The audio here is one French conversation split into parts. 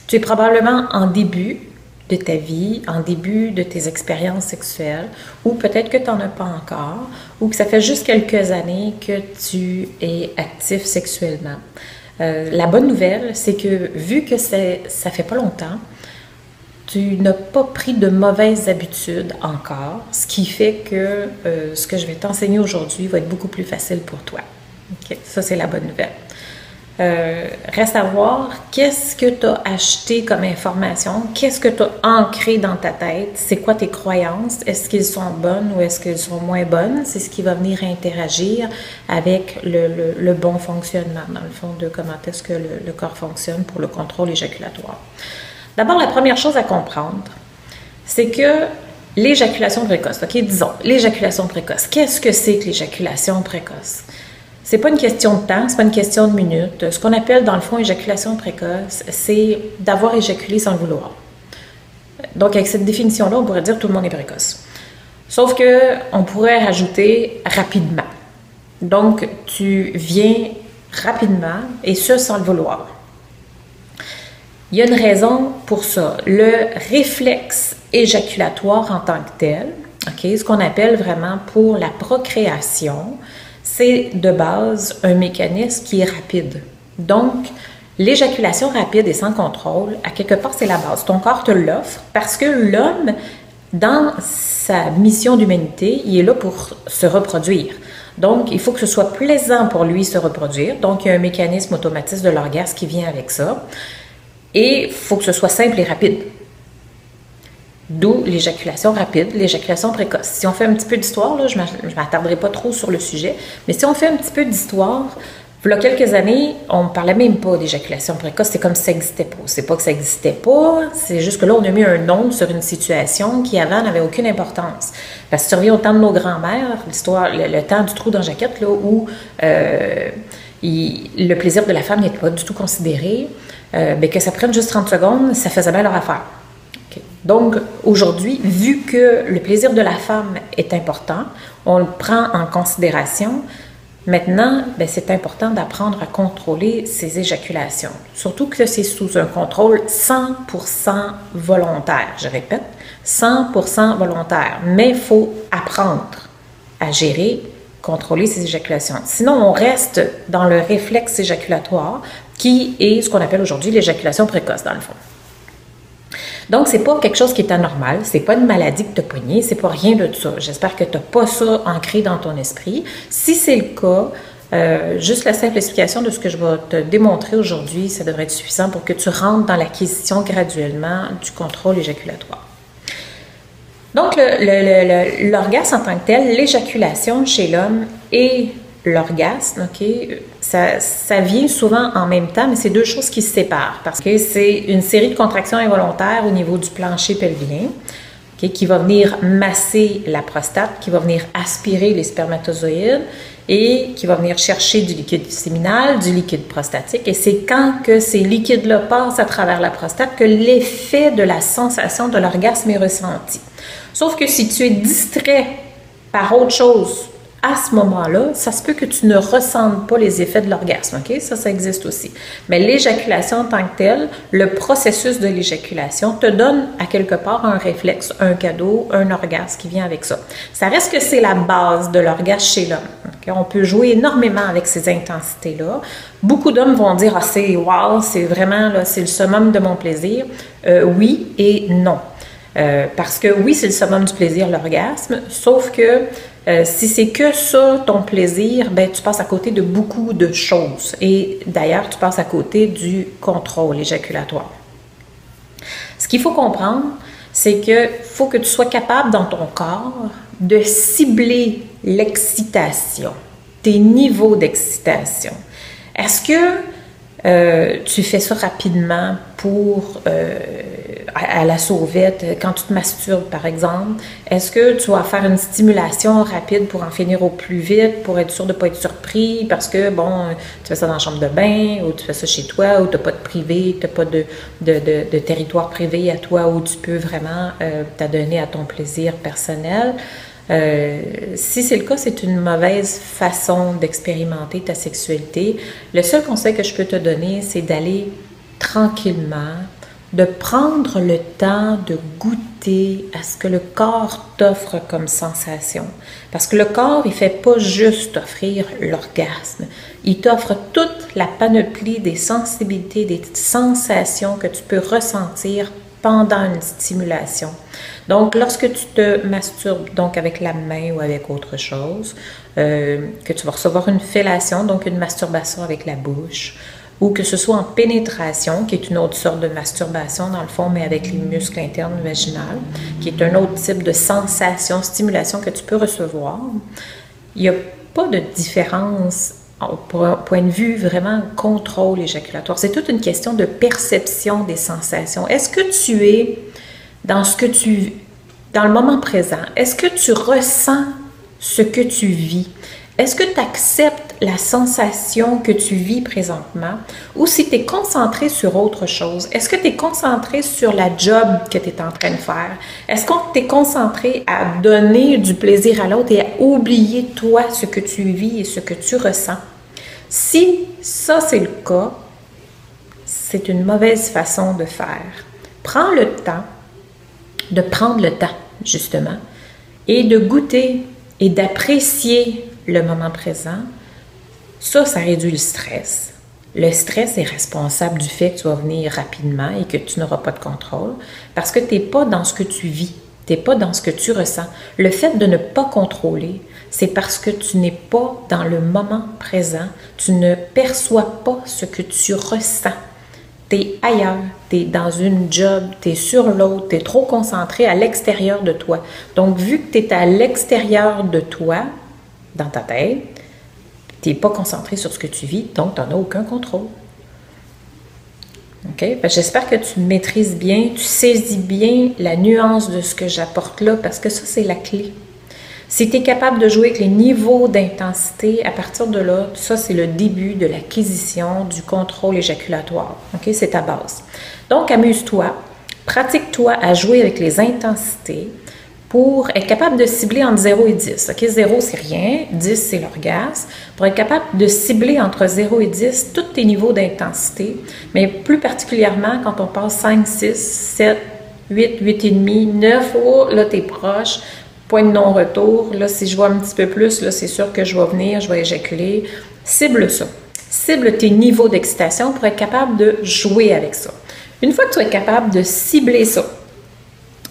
Tu es probablement en début de ta vie, en début de tes expériences sexuelles, ou peut-être que tu n'en as pas encore, ou que ça fait juste quelques années que tu es actif sexuellement. La bonne nouvelle, c'est que vu que ça fait pas longtemps, tu n'as pas pris de mauvaises habitudes encore, ce qui fait que ce que je vais t'enseigner aujourd'hui va être beaucoup plus facile pour toi. Okay? Ça, c'est la bonne nouvelle. Reste à voir qu'est-ce que tu as acheté comme information, qu'est-ce que tu as ancré dans ta tête, c'est quoi tes croyances, est-ce qu'elles sont bonnes ou est-ce qu'elles sont moins bonnes, c'est ce qui va venir interagir avec le bon fonctionnement, dans le fond, de comment est-ce que le corps fonctionne pour le contrôle éjaculatoire. D'abord, la première chose à comprendre, c'est que l'éjaculation précoce, ok, disons, l'éjaculation précoce, qu'est-ce que c'est que l'éjaculation précoce? C'est pas une question de temps, c'est pas une question de minutes. Ce qu'on appelle dans le fond éjaculation précoce, c'est d'avoir éjaculé sans le vouloir. Donc avec cette définition-là, on pourrait dire que tout le monde est précoce. Sauf que on pourrait rajouter rapidement. Donc tu viens rapidement et ce sans le vouloir. Il y a une raison pour ça. Le réflexe éjaculatoire en tant que tel, ok, ce qu'on appelle vraiment pour la procréation, c'est de base un mécanisme qui est rapide. Donc, l'éjaculation rapide et sans contrôle, à quelque part, c'est la base. Ton corps te l'offre parce que l'homme, dans sa mission d'humanité, il est là pour se reproduire. Donc, il faut que ce soit plaisant pour lui se reproduire. Donc, il y a un mécanisme automatique de l'orgasme qui vient avec ça. Et il faut que ce soit simple et rapide. D'où l'éjaculation rapide, l'éjaculation précoce. Si on fait un petit peu d'histoire, là, je ne m'attarderai pas trop sur le sujet, mais si on fait un petit peu d'histoire, il y a quelques années, on ne parlait même pas d'éjaculation précoce, c'est comme si ça n'existait pas. C'est pas que ça n'existait pas, c'est juste que là, on a mis un nom sur une situation qui avant n'avait aucune importance. Parce que si tu reviens au temps de nos grands-mères, l'histoire, le temps du trou dans la jaquette, là, où le plaisir de la femme n'était pas du tout considéré, que ça prenne juste 30 secondes, ça faisait bien leur affaire. Donc, aujourd'hui, vu que le plaisir de la femme est important, on le prend en considération. Maintenant, c'est important d'apprendre à contrôler ses éjaculations. Surtout que c'est sous un contrôle 100% volontaire. Je répète, 100% volontaire. Mais il faut apprendre à gérer, contrôler ses éjaculations. Sinon, on reste dans le réflexe éjaculatoire qui est ce qu'on appelle aujourd'hui l'éjaculation précoce, dans le fond. Donc, c'est pas quelque chose qui est anormal, c'est pas une maladie que tu as pognée, c'est pas rien de ça. J'espère que tu n'as pas ça ancré dans ton esprit. Si c'est le cas, juste la simple explication de ce que je vais te démontrer aujourd'hui, ça devrait être suffisant pour que tu rentres dans l'acquisition graduellement du contrôle éjaculatoire. Donc, l'orgasme en tant que tel, l'éjaculation chez l'homme et l'orgasme, ok, ça vient souvent en même temps, mais c'est deux choses qui se séparent parce que c'est une série de contractions involontaires au niveau du plancher pelvien, okay, qui va venir masser la prostate, qui va venir aspirer les spermatozoïdes et qui va venir chercher du liquide séminal, du liquide prostatique. Et c'est quand que ces liquides-là passent à travers la prostate que l'effet de la sensation de l'orgasme est ressenti. Sauf que si tu es distrait par autre chose, à ce moment-là, ça se peut que tu ne ressentes pas les effets de l'orgasme, ok? Ça existe aussi. Mais l'éjaculation en tant que telle, le processus de l'éjaculation te donne à quelque part un réflexe, un cadeau, un orgasme qui vient avec ça. Ça reste que c'est la base de l'orgasme chez l'homme. Okay? On peut jouer énormément avec ces intensités-là. Beaucoup d'hommes vont dire « Ah, c'est wow, c'est vraiment, là, c'est le summum de mon plaisir. » Oui et non. Parce que oui, c'est le summum du plaisir, l'orgasme, sauf que si c'est que ça, ton plaisir, tu passes à côté de beaucoup de choses. Et d'ailleurs, tu passes à côté du contrôle éjaculatoire. Ce qu'il faut comprendre, c'est qu'il faut que tu sois capable dans ton corps de cibler l'excitation, tes niveaux d'excitation. Est-ce que tu fais ça rapidement pour à la sauvette, quand tu te masturbes par exemple? Est-ce que tu vas faire une stimulation rapide pour en finir au plus vite, pour être sûr de ne pas être surpris parce que, bon, tu fais ça dans la chambre de bain ou tu fais ça chez toi ou tu n'as pas de privé, tu n'as pas de territoire privé à toi où tu peux vraiment t'adonner à ton plaisir personnel? Si c'est le cas, c'est une mauvaise façon d'expérimenter ta sexualité. Le seul conseil que je peux te donner, c'est d'aller tranquillement, de prendre le temps de goûter à ce que le corps t'offre comme sensation. Parce que le corps, il ne fait pas juste t'offrir l'orgasme. Il t'offre toute la panoplie des sensibilités, des sensations que tu peux ressentir pendant une stimulation. Donc, lorsque tu te masturbes, donc avec la main ou avec autre chose, que tu vas recevoir une fellation, donc une masturbation avec la bouche, ou que ce soit en pénétration, qui est une autre sorte de masturbation dans le fond, mais avec les muscles internes vaginales, qui est un autre type de sensation, stimulation que tu peux recevoir. Il n'y a pas de différence pour un point de vue vraiment contrôle éjaculatoire. C'est toute une question de perception des sensations. Est-ce que tu es dans le moment présent? Est-ce que tu ressens ce que tu vis? Est-ce que tu acceptes la sensation que tu vis présentement ou si tu es concentré sur autre chose? Est-ce que tu es concentré sur la job que tu es en train de faire? Est-ce que tu es concentré à donner du plaisir à l'autre et à oublier toi ce que tu vis et ce que tu ressens? Si ça c'est le cas, c'est une mauvaise façon de faire. Prends le temps de prendre le temps, justement, et de goûter et d'apprécier le moment présent. Ça réduit le stress. Le stress est responsable du fait que tu vas venir rapidement et que tu n'auras pas de contrôle parce que tu n'es pas dans ce que tu vis, tu n'es pas dans ce que tu ressens. Le fait de ne pas contrôler, c'est parce que tu n'es pas dans le moment présent, tu ne perçois pas ce que tu ressens. Tu es ailleurs, tu es dans une job, tu es sur l'autre, tu es trop concentré à l'extérieur de toi. Donc, vu que tu es à l'extérieur de toi, dans ta tête, tu n'es pas concentré sur ce que tu vis, donc tu n'en as aucun contrôle. OK? J'espère que tu maîtrises bien, tu saisis bien la nuance de ce que j'apporte là, parce que ça, c'est la clé. Si tu es capable de jouer avec les niveaux d'intensité, à partir de là, ça, c'est le début de l'acquisition du contrôle éjaculatoire. OK? C'est ta base. Donc, amuse-toi, pratique-toi à jouer avec les intensités pour être capable de cibler entre 0 et 10. OK? 0, c'est rien. 10, c'est l'orgasme. Pour être capable de cibler entre 0 et 10 tous tes niveaux d'intensité, mais plus particulièrement quand on passe 5, 6, 7, 8, 8,5, 9, oh, là, tu es proche. Point de non-retour. Là, si je vois un petit peu plus, là, c'est sûr que je vais venir, je vais éjaculer. Cible ça. Cible tes niveaux d'excitation pour être capable de jouer avec ça. Une fois que tu es capable de cibler ça,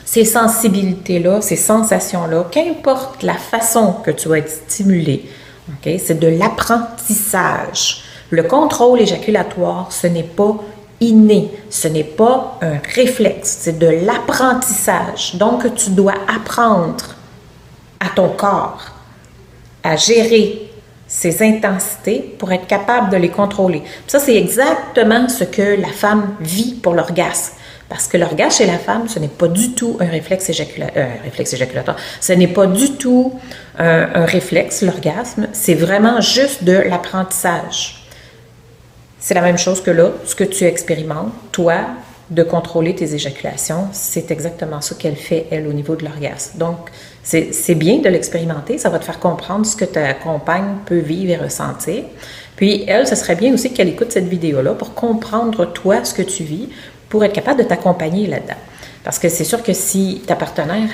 ces sensibilités-là, ces sensations-là, qu'importe la façon que tu vas être stimulé, okay, c'est de l'apprentissage. Le contrôle éjaculatoire, ce n'est pas inné, ce n'est pas un réflexe, c'est de l'apprentissage. Donc, tu dois apprendre à ton corps à gérer ces intensités pour être capable de les contrôler. Puis ça, c'est exactement ce que la femme vit pour l'orgasme. Parce que l'orgasme chez la femme, ce n'est pas du tout un réflexe éjaculatoire. Ce n'est pas du tout un réflexe, l'orgasme. C'est vraiment juste de l'apprentissage. C'est la même chose que là, ce que tu expérimentes, toi, de contrôler tes éjaculations, c'est exactement ça qu'elle fait, elle, au niveau de l'orgasme. Donc, c'est bien de l'expérimenter, ça va te faire comprendre ce que ta compagne peut vivre et ressentir. Puis, elle, ce serait bien aussi qu'elle écoute cette vidéo-là pour comprendre, toi, ce que tu vis, pour être capable de t'accompagner là-dedans. Parce que c'est sûr que si ta partenaire,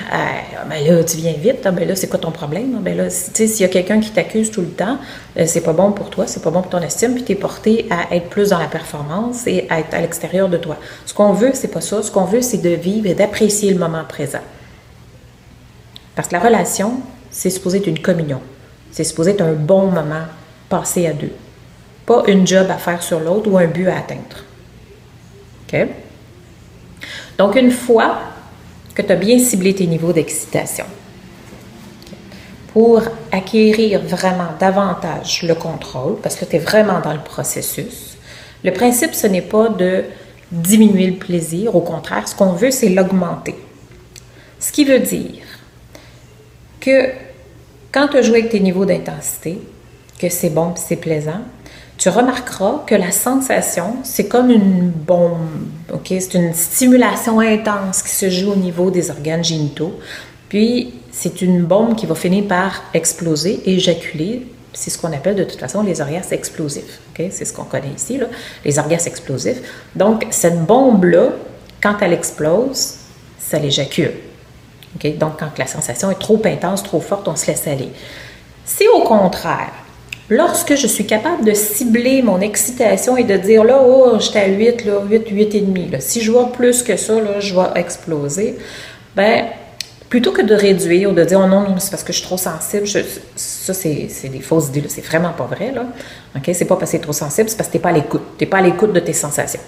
ben là, tu viens vite, ben là, c'est quoi ton problème? Ben là, tu sais, s'il y a quelqu'un qui t'accuse tout le temps, c'est pas bon pour toi, c'est pas bon pour ton estime, puis tu es porté à être plus dans la performance et à être à l'extérieur de toi. Ce qu'on veut, c'est pas ça. Ce qu'on veut, c'est de vivre et d'apprécier le moment présent. Parce que la relation, c'est supposé être une communion. C'est supposé être un bon moment passé à deux. Pas une job à faire sur l'autre ou un but à atteindre. OK? Donc, une fois que tu as bien ciblé tes niveaux d'excitation, pour acquérir vraiment davantage le contrôle, parce que tu es vraiment dans le processus, le principe, ce n'est pas de diminuer le plaisir. Au contraire, ce qu'on veut, c'est l'augmenter. Ce qui veut dire que quand tu as joué avec tes niveaux d'intensité, que c'est bon et c'est plaisant, tu remarqueras que la sensation, c'est comme une bombe, ok? C'est une stimulation intense qui se joue au niveau des organes génitaux. Puis, c'est une bombe qui va finir par exploser, éjaculer. C'est ce qu'on appelle de toute façon les orgasmes explosifs. Okay? C'est ce qu'on connaît ici, là, les orgasmes explosifs. Donc, cette bombe-là Quand elle explose, ça l'éjacule. Okay? Donc, quand la sensation est trop intense, trop forte, on se laisse aller. Si au contraire, lorsque je suis capable de cibler mon excitation et de dire, là, oh, j'étais à 8, là, 8, 8,5, là, si je vois plus que ça, là, je vais exploser, ben, plutôt que de réduire ou de dire, oh non, non, c'est parce que je suis trop sensible, ça, c'est des fausses idées, c'est vraiment pas vrai, là. Okay? C'est pas parce que tu es trop sensible, c'est parce que tu n'es pas à l'écoute. Tu n'es pas à l'écoute de tes sensations.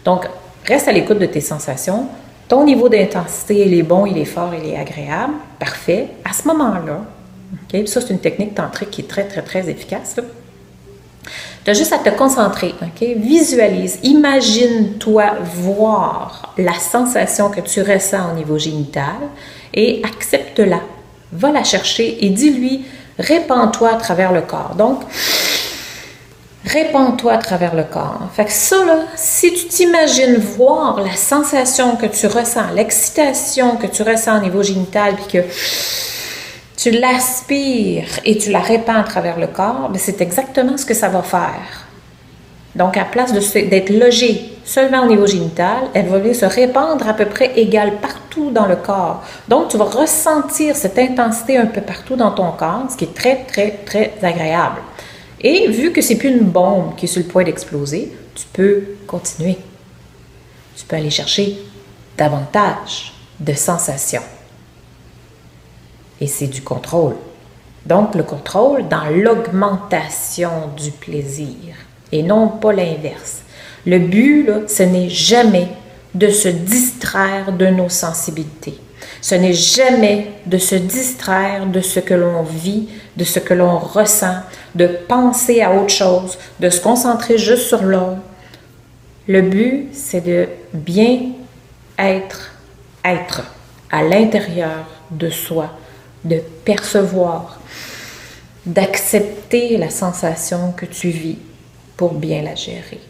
Donc, reste à l'écoute de tes sensations. Ton niveau d'intensité, il est bon, il est fort, il est agréable. Parfait. À ce moment-là, okay? Ça, c'est une technique tantrique qui est très, très, très efficace. Tu as juste à te concentrer. Okay? Visualise, imagine-toi voir la sensation que tu ressens au niveau génital et accepte-la. Va la chercher et dis-lui, répands-toi à travers le corps. Donc, répands-toi à travers le corps. Fait que ça, là, si tu t'imagines voir la sensation que tu ressens, l'excitation que tu ressens au niveau génital, puis que tu l'aspires et tu la répands à travers le corps, c'est exactement ce que ça va faire. Donc, à place d'être logée seulement au niveau génital, elle va venir se répandre à peu près égale partout dans le corps. Donc, tu vas ressentir cette intensité un peu partout dans ton corps, ce qui est très, très, très agréable. Et vu que c'est plus une bombe qui est sur le point d'exploser, tu peux continuer. Tu peux aller chercher davantage de sensations. Et c'est du contrôle. Donc, le contrôle dans l'augmentation du plaisir et non pas l'inverse. Le but, là, ce n'est jamais de se distraire de nos sensibilités. Ce n'est jamais de se distraire de ce que l'on vit, de ce que l'on ressent, de penser à autre chose, de se concentrer juste sur l'autre. Le but, c'est de bien être à l'intérieur de soi, de percevoir, d'accepter la sensation que tu vis pour bien la gérer.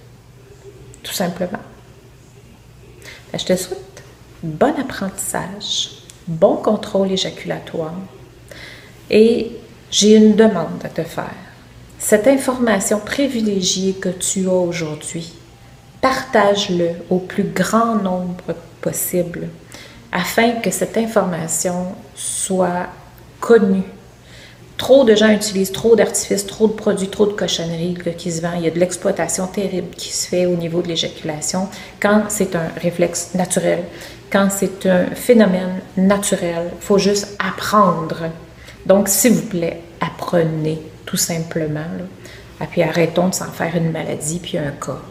Tout simplement. Je te souhaite bon apprentissage, bon contrôle éjaculatoire et j'ai une demande à te faire. Cette information privilégiée que tu as aujourd'hui, partage-le au plus grand nombre possible afin que cette information soit connue. Trop de gens utilisent trop d'artifices, trop de produits, trop de cochonneries qui se vendent. Il y a de l'exploitation terrible qui se fait au niveau de l'éjaculation quand c'est un réflexe naturel, quand c'est un phénomène naturel. Il faut juste apprendre. Donc, s'il vous plaît, apprenez tout simplement. Là. Et puis arrêtons de s'en faire une maladie puis un cas.